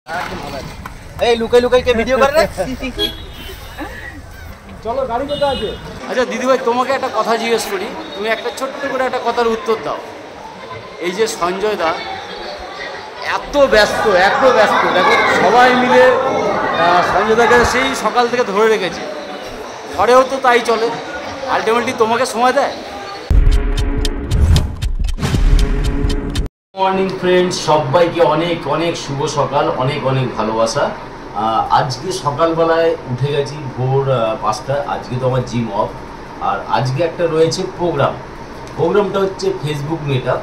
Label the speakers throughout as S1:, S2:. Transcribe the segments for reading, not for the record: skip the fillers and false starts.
S1: এই লুকাই লুকাই কে ভিডিও করে রে? চলো গাড়ি কোথায় আছে?
S2: আচ্ছা দিদিভাই, তোমাকে একটা কথা জিজ্ঞেস করি, তুমি একটা ছোট্ট করে একটা কথার উত্তর দাও। এই যে সঞ্জয় দা এত ব্যস্ত দেখো সবাই মিলে সঞ্জয় দাকে সেই সকাল থেকে ধরে রেখেছে, ঘরেও তো তাই চলে, আলটিমেটলি তোমাকে সময় দেয়। মর্নিং ফ্রেন্ডস, সবাইকে অনেক অনেক শুভ সকাল, অনেক অনেক ভালোবাসা। আজকে সকালবেলায় উঠে গেছি ভোর 5টা। আজকে তো আমার জিম অফ, আর আজকে একটা রয়েছে প্রোগ্রামটা হচ্ছে ফেসবুক মিটআপ,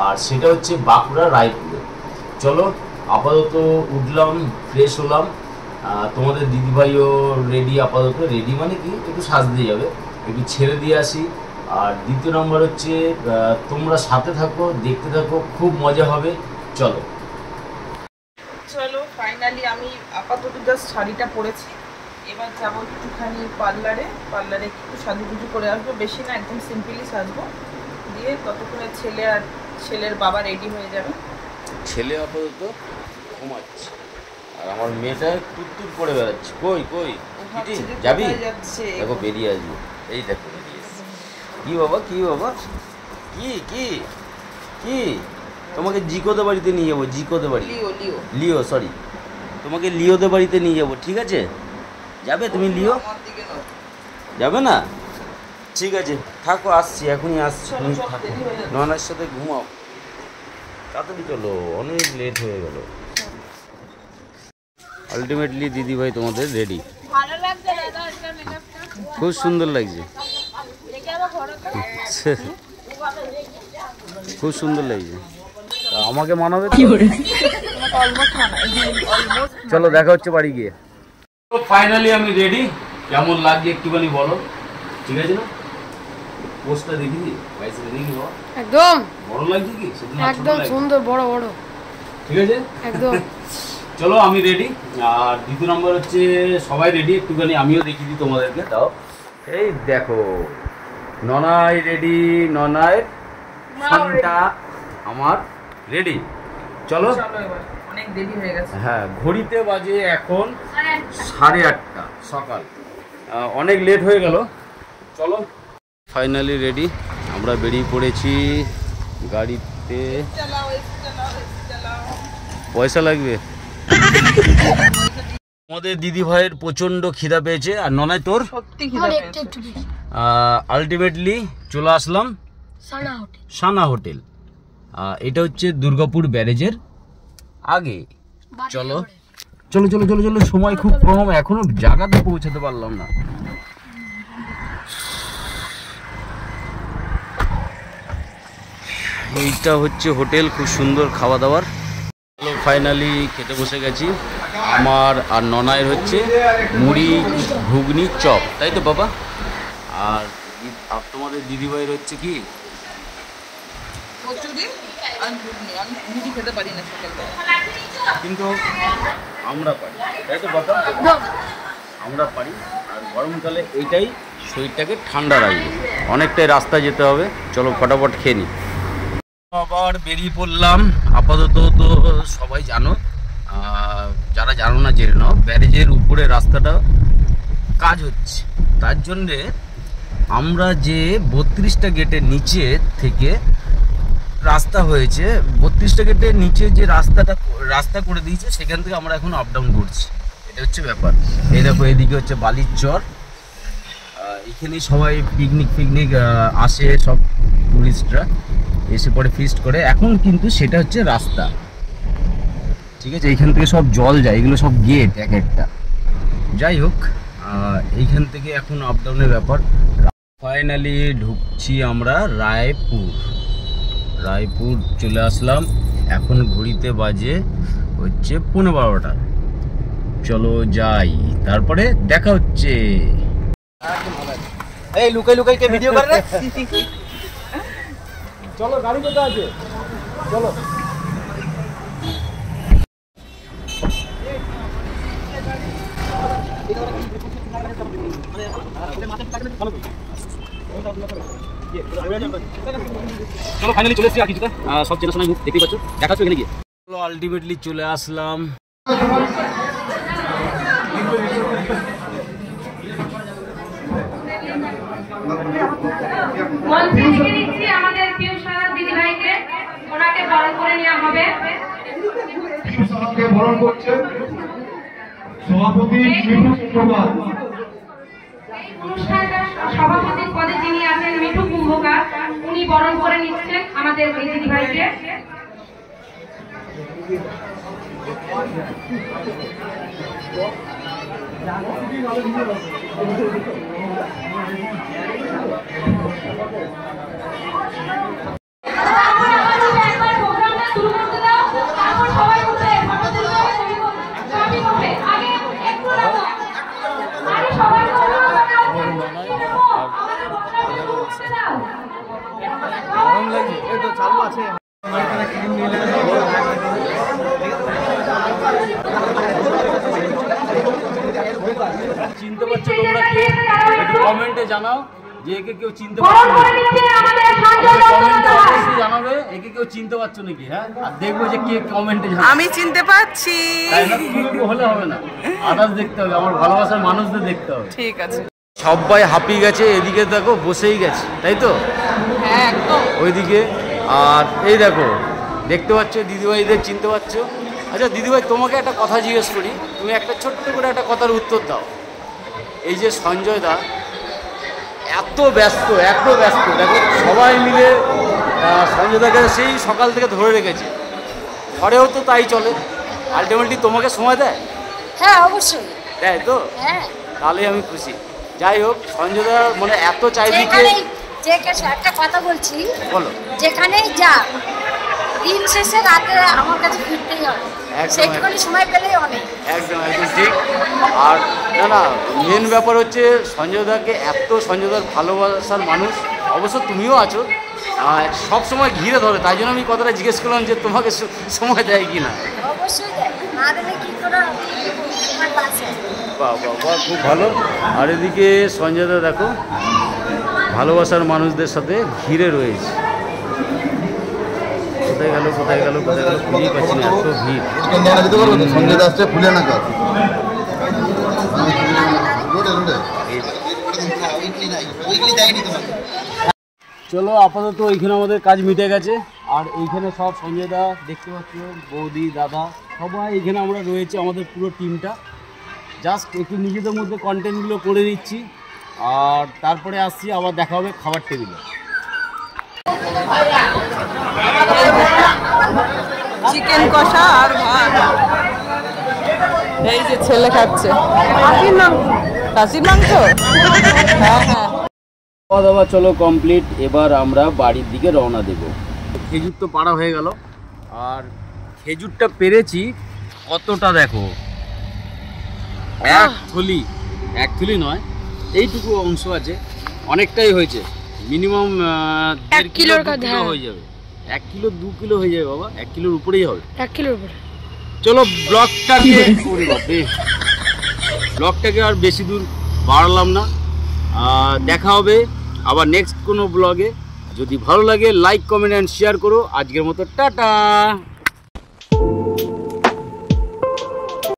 S2: আর সেটা হচ্ছে বাঁকুড়া রায়পুরে। চলো আপাতত উঠলাম, ফ্রেশ হলাম, তোমাদের দিদিভাইও রেডি, আপাতত রেডি মানে কি একটু সাজতে যাবে, একটু ছেড়ে দিয়ে আসি। আর দ্বিতীয় নম্বর হচ্ছে তোমরা সাথে থাকো, দেখতে থাকো, খুব মজা হবে। চলো
S3: ফাইনালি আমি আপাতত জাস্ট শাড়িটা পরেছি, এবার যাবো একটুখানি পার্লারে একটু সাজুগুজু করে আসবো, বেশি না, একদম সিম্পলি সাজবো, দিয়ে ততক্ষণে ছেলের বাবা রেডি হয়ে যাবে।
S2: ছেলে আপাতত ঘুমাচ্ছে আর আমার মেয়েটা টুকটুক করে বেড়াচ্ছে। কই যাবি? দেখো বেরিয়ে আসবো, এই দেখো বেরিয়ে এসছে। কি বাবা কি তোমাকে জিকোদে বাড়িতে নিয়ে যাবো, জিকোদে বাড়ি, লিও সরি, তোমাকে লিওদের বাড়িতে নিয়ে যাবো, ঠিক আছে? যাবে তুমি? লিও যাবে না? ঠিক আছে থাকো, আসছি, এখনই আসছি, তুমি থাকো, ননার সাথে ঘুমাও, তাড়াতাড়ি চলো, অনেক লেট হয়ে গেল। আলটিমেটলি দিদিভাই তোমাদের রেডি, খুব সুন্দর লাগছে, খুব সুন্দর লাগছে। আমাকে মানাবে তো? চলো দেখা হচ্ছে বাড়ি গিয়ে। তো ফাইনালি আমি রেডি, কেমন লাগছে একটুখানি বলো, ঠিক আছে না? পোস্টটা দেখি, একদম বড় লাগছে কি? একদম সুন্দর বড় ঠিক আছে একদম। চলো আমি রেডি, আর দ্বিতীয় নম্বর হচ্ছে সবাই রেডি, একটুখানি আমিও দেখিয়ে দিই তোমাদেরকে। তাও এই দেখো ননাই রেডি, ননাই ফোনটা আমার রেডি। চলো
S3: অনেক দেরি হয়ে গেছে।
S2: হ্যাঁ, ঘড়িতে বাজে এখন 8:30 সকাল, অনেক লেট হয়ে গেল। চলো ফাইনালি রেডি, আমরা বেরিয়ে পড়েছি গাড়িতে। পয়সা লাগবে? আমাদের দিদি ভাইয়ের প্রচন্ড খিদা পেয়েছে, আর ননাই তোর? আলটিমেটলি চলে আসলাম সানা হোটেল, এটা হচ্ছে দুর্গাপুর ব্যারেজের আগে। চলো চলো চলো চলো চলো, সময় খুব কম, এখনো জায়গাতে পৌঁছাতে পারলাম না। এইটা হচ্ছে হোটেল, খুব সুন্দর খাওয়া দাওয়ার। ফাইনালি খেতে বসে গেছি। আমার আর ননায়ের হচ্ছে মুড়ি ঘুগনি চপ, তাই তো বাবা? আর তোমাদের দিদিভাইয়ের হচ্ছে কি? কিন্তু আমরা পারি, তাই তো বাবা? আমরা পারি, আর গরমকালে এইটাই শরীরটাকে ঠান্ডা রাখবে। অনেকটাই রাস্তা যেতে হবে, চলো ফটাফট খেয়ে নিই। আবার বেরিয়ে পড়লাম। আপাতত তো সবাই জানো, যারা জানো না জেনে নাও, ব্যারেজের উপরে রাস্তাটা কাজ হচ্ছে, তার জন্যে আমরা যে 32টা গেটের নিচে থেকে রাস্তা হয়েছে, 32টা গেটের নিচে যে রাস্তা করে দিয়েছে, সেখান থেকে আমরা এখন আপ ডাউন করছি, এটা হচ্ছে ব্যাপার। এই দেখো এদিকে হচ্ছে বালির চর, এখানেই সবাই পিকনিক আসে, সব টুরিস্টরা এসে পরে ফিস্ট করে। এখন কিন্তু সেটা হচ্ছে রাস্তা, ঠিক আছে? এইখান থেকে সব জল যায়, এগুলো সব গেট এক একটা। যাই হোক, এইখান থেকে এখন আপ ডাউনের ব্যাপার। ফাইনালি ঢুকছি আমরা রায়পুর চলে আসলাম। এখন ঘড়িতে বাজে হচ্ছে 12:15। চলো যাই, তারপরে দেখা হচ্ছে।
S1: এই লুকাই লুকাই কে ভিডিও করে রে? চলো গাড়ি কোথায় আছে? চলো
S2: চলো ফাইনালি চলে এসেছি, আর কিছুটা সব চেনাশোনা মুখ দেখতেই পাচ্ছ, দেখা হচ্ছে এখানে গিয়ে। চলো আলটিমেটলি চলে আসলাম
S4: মঞ্চে ডেকে নিচ্ছি আমাদের পিউ সাহা দিদিভাইকে, ওনাকে বরণ করে নেওয়া হবে।
S5: পিউ সাহাকে বরণ করছেন সভাপতি মিঠু কুম্ভকার।
S4: এই অনুষ্ঠানটার সভাপতির পদে যিনি আছেন মিঠু কুম্ভকার, উনি বরণ করে নিচ্ছেন আমাদের এই দিদিভাইকে।
S2: চিনতে পারছো তোমরা কে? একটু কমেন্টে জানাও যে একে কেউ চিনতে পারছো অবশ্যই জানাবে একে কেউ চিনতে পারছো নাকি। হ্যাঁ, আর দেখবো যে কে কমেন্টে জানাবে।
S3: আমি চিনতে পারছি।
S2: তাই না? তুমি হলে হবে না, আদার্স দেখতে হবে, আমার ভালোবাসার মানুষদের দেখতে হবে।
S3: ঠিক আছে।
S2: সবাই হাঁপিয়ে গেছে, এদিকে দেখো বসেই গেছে, তাই তো?
S3: হ্যাঁ একদম।
S2: ওইদিকে আর এই দেখো দেখতে পাচ্ছ দিদিভাইদের চিনতে পারছো। আচ্ছা দিদিভাই, তোমাকে একটা কথা জিজ্ঞেস করি, তুমি একটা ছোট্ট করে একটা কথার উত্তর দাও। এই যে সঞ্জয় দা এত ব্যস্ত দেখো সবাই মিলে সঞ্জয় দাকে সেই সকাল থেকে ধরে রেখেছে, ঘরেও তো তাই চলে, আলটিমেটলি তোমাকে সময় দেয়?
S6: হ্যাঁ অবশ্যই
S2: দেয় তো?
S6: হ্যাঁ।
S2: তাহলে আমি খুশি। যাই হোক, সঞ্জয় দা মানে এত চাইদিকে
S6: একটা কথা বলছি,
S2: বলো।
S6: যেখানেই যা দিন শেষে রাতে আমার কাছে ফিরতেই হবে, সেইটুকুনি সময় পেলেই অনেক।
S2: একদম ঠিক। আর না মেন ব্যাপার হচ্ছে সঞ্জয় দাকে সঞ্জয় দার ভালোবাসার মানুষ, অবশ্য তুমিও আছো, সব সময় ঘিরে ধরে, তাই জন্য আমি কথাটা জিজ্ঞেস করলাম যে তোমাকে সময় দেয় কি না।
S6: অবশ্যই দেয়, না দিলে কি করে তোমার পাশে।
S2: বাহ বাহ বাহ, খুব ভালো। আর এদিকে সঞ্জয় দা দেখো ভালোবাসার মানুষদের সাথে ঘিরে রয়েছে। কোথায় গেল খুঁজেই পাচ্ছি না, এত ভিড়।
S7: সঞ্জয় দাস ফুলে না কাজ
S2: চলো আপাতত এইখানে আমাদের কাজ মিটে গেছে। আর এইখানে সব সঞ্জয় দা দেখতে পাচ্ছ, বৌদি দাদা সবাই এইখানে আমরা রয়েছে, আমাদের পুরো টিমটা। জাস্ট একটু নিজেদের মধ্যে কন্টেন্টগুলো করে নিচ্ছি, আর তারপরে আসছি, আবার দেখা হবে খাবার টেবিলে।
S3: চিকেন কষা আর ভাত, এই যে ছেলে খাচ্ছে। খাসির মাংস। হ্যাঁ হ্যাঁ।
S2: খাওয়া দাওয়া চলো কমপ্লিট, এবার আমরা বাড়ির দিকে রওনা দেব। খেজুর তো পাড়া হয়ে গেল, আর খেজুরটা পেরেছি কতটা দেখো, এক থলি নয়, এইটুকু অংশ আছে, অনেকটাই হয়েছে, মিনিমাম 1.5 কিলো হয়ে যাবে। 1 কিলো 2 কিলো হয়ে যাবে বাবা, 1 কিলোর উপরেই হবে।
S6: 1 কিলোর উপরে।
S2: চলো ব্লগটাকে আর বেশি দূর বাড়ালাম না, দেখা হবে আবার নেক্সট কোনো ব্লগে। যদি ভালো লাগে লাইক কমেন্ট অ্যান্ড শেয়ার করো। আজকের মতো টাটা।